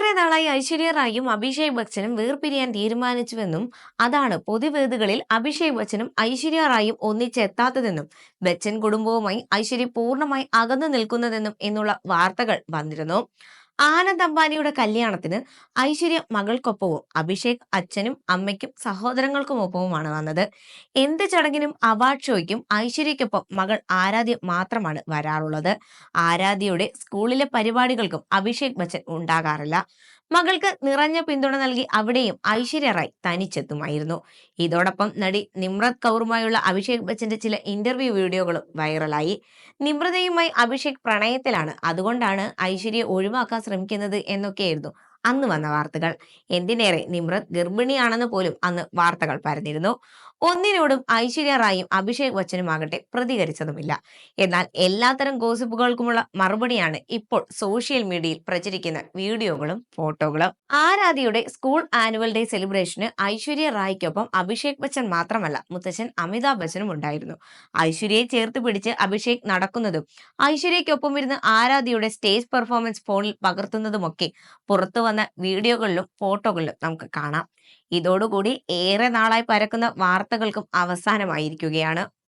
ഏറെ നാളായി ഐശ്വര്യ റായും അഭിഷേക് ബച്ചനും വേർപിരിയാൻ തീരുമാനിച്ചുവെന്നും അതാണ് പൊതുവേദികളിൽ അഭിഷേക് ബച്ചനും ഐശ്വര്യ റായും ഒന്നിച്ചെത്താത്തതെന്നും ബച്ചൻ കുടുംബവുമായി ഐശ്വര്യ പൂർണ്ണമായി അകന്നു നിൽക്കുന്നതെന്നും എന്നുള്ള വാർത്തകൾ വന്നിരുന്നു. ആനന്ദ് അംബാനിയുടെ കല്യാണത്തിന് ഐശ്വര്യ മകൾക്കൊപ്പവും അഭിഷേക് അച്ഛനും അമ്മയ്ക്കും സഹോദരങ്ങൾക്കുമൊപ്പവുമാണ് വന്നത്. എന്ത് ചടങ്ങിനും അവാർഡ് ഷോയ്ക്കും ഐശ്വര്യയ്ക്കൊപ്പം മകൾ ആരാധ്യ മാത്രമാണ് വരാറുള്ളത്. ആരാധ്യയുടെ സ്കൂളിലെ പരിപാടികൾക്കും അഭിഷേക് ബച്ചൻ ഉണ്ടാകാറില്ല. മകൾക്ക് നിറഞ്ഞ പിന്തുണ നൽകി അവിടെയും ഐശ്വര്യ റായ് തനിച്ചെത്തുമായിരുന്നു. ഇതോടൊപ്പം നടി നിമ്രത് കൗറുമായുള്ള അഭിഷേക് ബച്ചന്റെ ചില ഇന്റർവ്യൂ വീഡിയോകളും വൈറലായി. നിമ്രതയുമായി അഭിഷേക് പ്രണയത്തിലാണ്, അതുകൊണ്ടാണ് ഐശ്വര്യയെ ഒഴിവാക്കാൻ ശ്രമിക്കുന്നത് എന്നൊക്കെയായിരുന്നു അന്ന് വന്ന വാർത്തകൾ. എന്തിനേറെ നിമ്രത് ഗർഭിണിയാണെന്ന് പോലും അന്ന് വാർത്തകൾ പരന്നിരുന്നു. ഒന്നിനോടും ഐശ്വര്യ റായും അഭിഷേക് ബച്ചനുമാകട്ടെ പ്രതികരിച്ചതുമില്ല. എന്നാൽ എല്ലാത്തരം ഗോസിപ്പുകൾക്കുമുള്ള മറുപടിയാണ് ഇപ്പോൾ സോഷ്യൽ മീഡിയയിൽ പ്രചരിക്കുന്ന വീഡിയോകളും ഫോട്ടോകളും. ആരാധ്യയുടെ സ്കൂൾ ആനുവൽ ഡേ സെലിബ്രേഷന് ഐശ്വര്യ റായ്ക്കൊപ്പം അഭിഷേക് ബച്ചൻ മാത്രമല്ല, മുത്തച്ഛൻ അമിതാഭ് ബച്ചനും ഉണ്ടായിരുന്നു. ഐശ്വര്യയെ ചേർത്ത് പിടിച്ച് അഭിഷേക് നടക്കുന്നതും ഐശ്വര്യയ്ക്കൊപ്പം ഇരുന്ന് ആരാധ്യയുടെ സ്റ്റേജ് പെർഫോമൻസ് ഫോണിൽ പകർത്തുന്നതുമൊക്കെ പുറത്തു വന്ന വീഡിയോകളിലും ഫോട്ടോകളിലും നമുക്ക് കാണാം. ഇതോടുകൂടി ഏറെ നാളായി പരക്കുന്ന വാർത്തകൾക്കും അവസാനമായിരിക്കുകയാണ്.